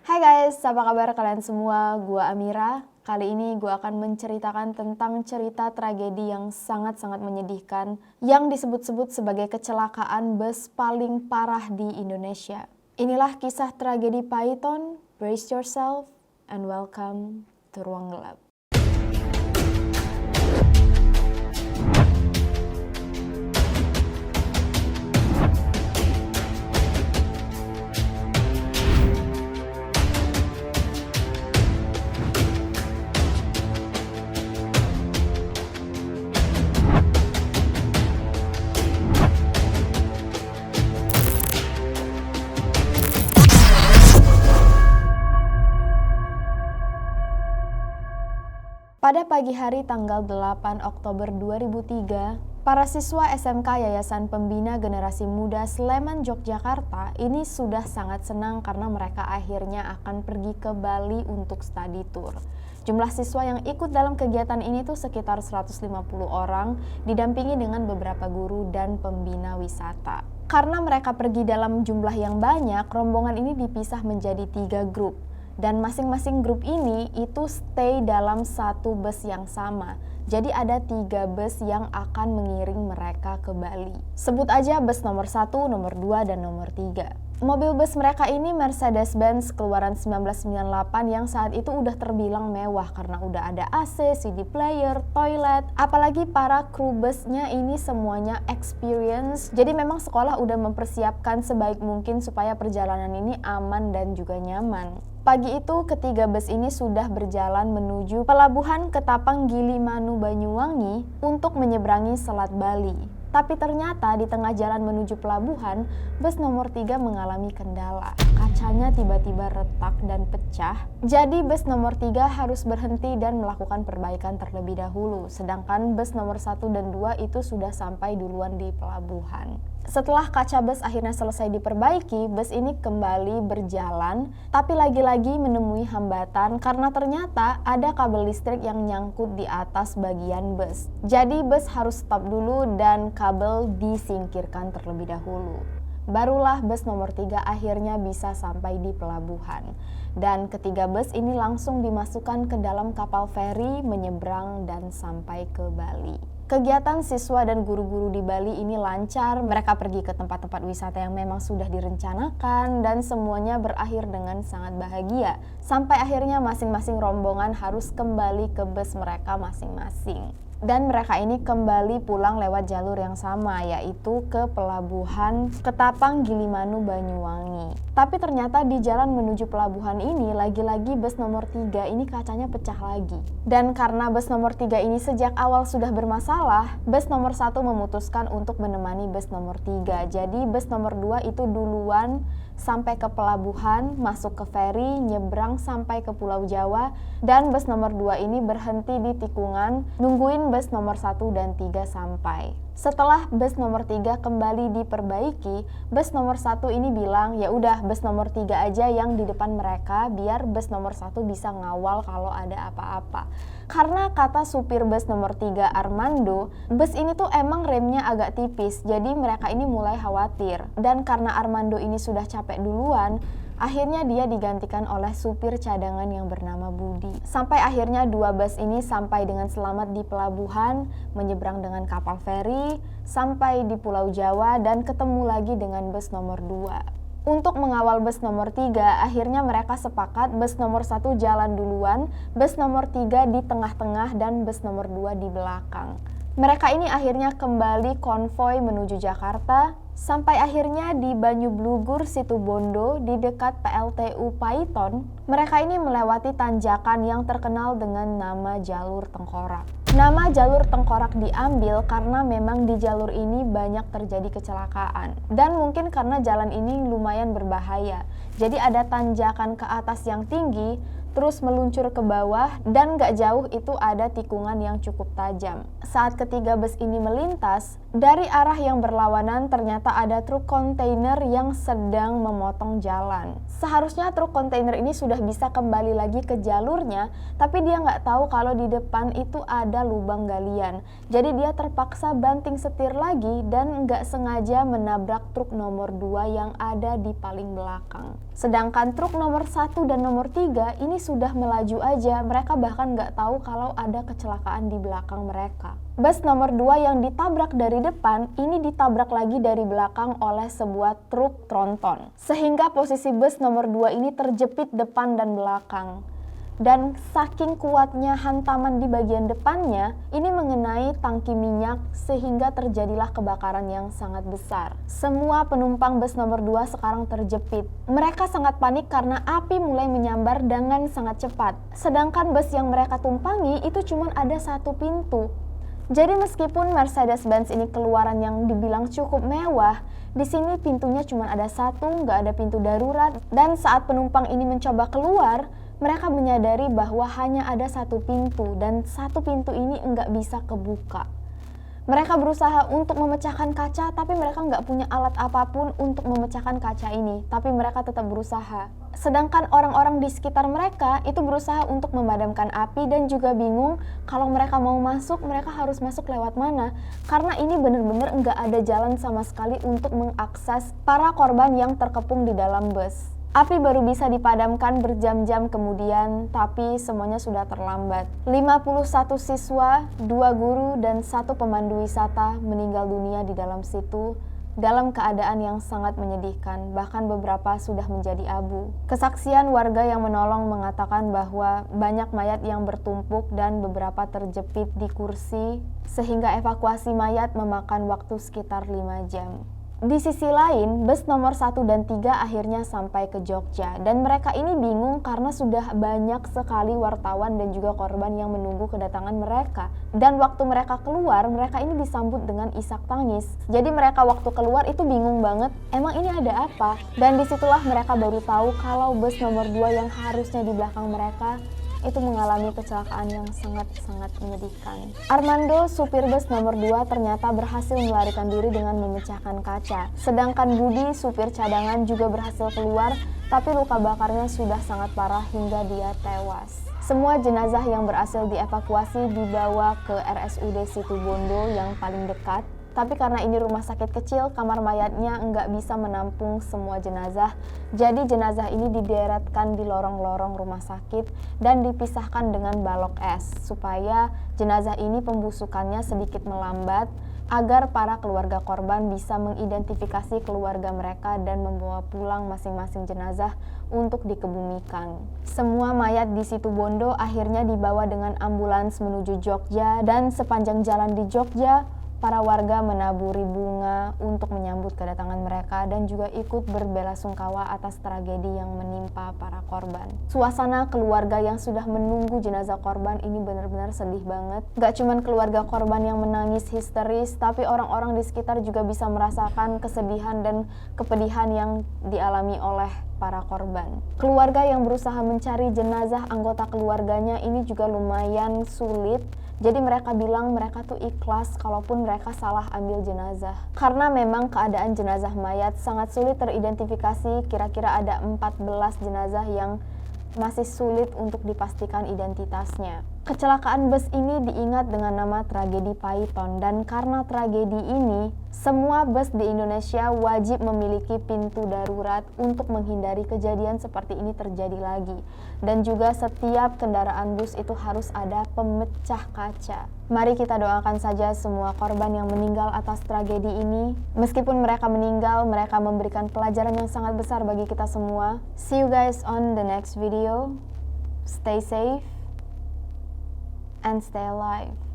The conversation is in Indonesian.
Hai guys, apa kabar kalian semua? Gua Amira. Kali ini gua akan menceritakan tentang cerita tragedi yang sangat-sangat menyedihkan yang disebut-sebut sebagai kecelakaan bus paling parah di Indonesia. Inilah kisah tragedi Python. Brace yourself and welcome to Ruang Gelap. Pada pagi hari tanggal 8 Oktober 2003, para siswa SMK Yayasan Pembina Generasi Muda Sleman, Yogyakarta ini sudah sangat senang karena mereka akhirnya akan pergi ke Bali untuk study tour. Jumlah siswa yang ikut dalam kegiatan ini tuh sekitar 150 orang, didampingi dengan beberapa guru dan pembina wisata. Karena mereka pergi dalam jumlah yang banyak, rombongan ini dipisah menjadi 3 grup. Dan masing-masing grup ini itu stay dalam satu bus yang sama. Jadi ada 3 bus yang akan mengiring mereka ke Bali. Sebut aja bus nomor 1, nomor 2, dan nomor 3. Mobil bus mereka ini Mercedes-Benz keluaran 1998 yang saat itu udah terbilang mewah karena udah ada AC, CD player, toilet. Apalagi para kru busnya ini semuanya experience. Jadi memang sekolah udah mempersiapkan sebaik mungkin supaya perjalanan ini aman dan juga nyaman. Pagi itu ketiga bus ini sudah berjalan menuju pelabuhan Ketapang Gilimanuk Banyuwangi untuk menyeberangi Selat Bali. Tapi ternyata di tengah jalan menuju pelabuhan, bus nomor 3 mengalami kendala. Kacanya tiba-tiba retak dan pecah. Jadi bus nomor 3 harus berhenti dan melakukan perbaikan terlebih dahulu. Sedangkan bus nomor 1 dan 2 itu sudah sampai duluan di pelabuhan. Setelah kaca bus akhirnya selesai diperbaiki, bus ini kembali berjalan, tapi lagi-lagi menemui hambatan karena ternyata ada kabel listrik yang nyangkut di atas bagian bus. Jadi bus harus stop dulu dan kabel disingkirkan terlebih dahulu. Barulah bus nomor 3 akhirnya bisa sampai di pelabuhan. Dan ketiga bus ini langsung dimasukkan ke dalam kapal feri menyeberang dan sampai ke Bali. Kegiatan siswa dan guru-guru di Bali ini lancar, mereka pergi ke tempat-tempat wisata yang memang sudah direncanakan dan semuanya berakhir dengan sangat bahagia. Sampai akhirnya masing-masing rombongan harus kembali ke bus mereka masing-masing. Dan mereka ini kembali pulang lewat jalur yang sama, yaitu ke pelabuhan Ketapang Gilimanuk Banyuwangi. Tapi ternyata di jalan menuju pelabuhan ini, lagi-lagi bus nomor 3 ini kacanya pecah lagi. Dan karena bus nomor 3 ini sejak awal sudah bermasalah, bus nomor 1 memutuskan untuk menemani bus nomor 3. Jadi bus nomor 2 itu duluan sampai ke pelabuhan, masuk ke feri, nyebrang sampai ke Pulau Jawa, dan bus nomor 2 ini berhenti di tikungan, nungguin bus nomor 1 dan 3 sampai. Setelah bus nomor 3 kembali diperbaiki, bus nomor 1 ini bilang, ya udah bus nomor 3 aja yang di depan mereka, biar bus nomor 1 bisa ngawal kalau ada apa-apa. Karena kata supir bus nomor 3 Armando, bus ini tuh emang remnya agak tipis, jadi mereka ini mulai khawatir. Dan karena Armando ini sudah capek duluan, akhirnya dia digantikan oleh supir cadangan yang bernama Budi. Sampai akhirnya 2 bus ini sampai dengan selamat di pelabuhan, menyeberang dengan kapal feri, sampai di Pulau Jawa dan ketemu lagi dengan bus nomor 2. Untuk mengawal bus nomor 3, akhirnya mereka sepakat bus nomor 1 jalan duluan, bus nomor 3 di tengah-tengah dan bus nomor 2 di belakang. Mereka ini akhirnya kembali konvoi menuju Jakarta, sampai akhirnya di Banyublugur Situbondo di dekat PLTU Python, mereka ini melewati tanjakan yang terkenal dengan nama Jalur Tengkorak. Nama Jalur Tengkorak diambil karena memang di jalur ini banyak terjadi kecelakaan. Dan mungkin karena jalan ini lumayan berbahaya. Jadi ada tanjakan ke atas yang tinggi, terus meluncur ke bawah, dan gak jauh itu ada tikungan yang cukup tajam. Saat ketiga bus ini melintas, Dari arah yang berlawanan ternyata ada truk kontainer yang sedang memotong jalan. Seharusnya truk kontainer ini sudah bisa kembali lagi ke jalurnya, tapi dia nggak tahu kalau di depan itu ada lubang galian. Jadi dia terpaksa banting setir lagi dan nggak sengaja menabrak truk nomor 2 yang ada di paling belakang. Sedangkan truk nomor 1 dan nomor 3 ini sudah melaju aja, mereka bahkan nggak tahu kalau ada kecelakaan di belakang mereka. Bus nomor 2 yang ditabrak dari depan, ini ditabrak lagi dari belakang oleh sebuah truk tronton. Sehingga posisi bus nomor 2 ini terjepit depan dan belakang. Dan saking kuatnya hantaman di bagian depannya, ini mengenai tangki minyak sehingga terjadilah kebakaran yang sangat besar. Semua penumpang bus nomor 2 sekarang terjepit. Mereka sangat panik karena api mulai menyambar dengan sangat cepat. Sedangkan bus yang mereka tumpangi itu cuma ada satu pintu. Jadi meskipun Mercedes-Benz ini keluaran yang dibilang cukup mewah, di sini pintunya cuma ada satu, nggak ada pintu darurat. Dan saat penumpang ini mencoba keluar, mereka menyadari bahwa hanya ada satu pintu dan satu pintu ini nggak bisa kebuka. Mereka berusaha untuk memecahkan kaca, tapi mereka nggak punya alat apapun untuk memecahkan kaca ini. Tapi mereka tetap berusaha. Sedangkan orang-orang di sekitar mereka itu berusaha untuk memadamkan api dan juga bingung kalau mereka mau masuk, mereka harus masuk lewat mana. Karena ini benar-benar nggak ada jalan sama sekali untuk mengakses para korban yang terkepung di dalam bus. Api baru bisa dipadamkan berjam-jam kemudian, tapi semuanya sudah terlambat. 51 siswa, 2 guru, dan 1 pemandu wisata meninggal dunia di dalam situ dalam keadaan yang sangat menyedihkan, bahkan beberapa sudah menjadi abu. Kesaksian warga yang menolong mengatakan bahwa banyak mayat yang bertumpuk dan beberapa terjepit di kursi, sehingga evakuasi mayat memakan waktu sekitar 5 jam. Di sisi lain, bus nomor 1 dan 3 akhirnya sampai ke Jogja dan mereka ini bingung karena sudah banyak sekali wartawan dan juga korban yang menunggu kedatangan mereka. Dan waktu mereka keluar, mereka ini disambut dengan isak tangis. Jadi mereka waktu keluar itu bingung banget, emang ini ada apa? Dan disitulah mereka baru tahu kalau bus nomor 2 yang harusnya di belakang mereka itu mengalami kecelakaan yang sangat-sangat menyedihkan. Armando, supir bus nomor 2, ternyata berhasil melarikan diri dengan memecahkan kaca. Sedangkan Budi, supir cadangan, juga berhasil keluar, tapi luka bakarnya sudah sangat parah hingga dia tewas. Semua jenazah yang berhasil dievakuasi dibawa ke RSUD Situbondo yang paling dekat. Tapi karena ini rumah sakit kecil, kamar mayatnya nggak bisa menampung semua jenazah. Jadi jenazah ini dideretkan di lorong-lorong rumah sakit dan dipisahkan dengan balok es, supaya jenazah ini pembusukannya sedikit melambat, agar para keluarga korban bisa mengidentifikasi keluarga mereka dan membawa pulang masing-masing jenazah untuk dikebumikan. Semua mayat di Situbondo akhirnya dibawa dengan ambulans menuju Jogja, dan sepanjang jalan di Jogja, para warga menaburi bunga untuk menyambut kedatangan mereka dan juga ikut berbelasungkawa atas tragedi yang menimpa para korban. Suasana keluarga yang sudah menunggu jenazah korban ini benar-benar sedih banget. Gak cuman keluarga korban yang menangis histeris, tapi orang-orang di sekitar juga bisa merasakan kesedihan dan kepedihan yang dialami oleh para korban. Keluarga yang berusaha mencari jenazah anggota keluarganya ini juga lumayan sulit. Jadi mereka bilang mereka tuh ikhlas kalaupun mereka salah ambil jenazah. Karena memang keadaan jenazah mayat sangat sulit teridentifikasi, kira-kira ada 14 jenazah yang masih sulit untuk dipastikan identitasnya. Kecelakaan bus ini diingat dengan nama tragedi Python, dan karena tragedi ini, semua bus di Indonesia wajib memiliki pintu darurat untuk menghindari kejadian seperti ini terjadi lagi. Dan juga setiap kendaraan bus itu harus ada pemecah kaca. Mari kita doakan saja semua korban yang meninggal atas tragedi ini. Meskipun mereka meninggal, mereka memberikan pelajaran yang sangat besar bagi kita semua. See you guys on the next video. Stay safe and stay alive.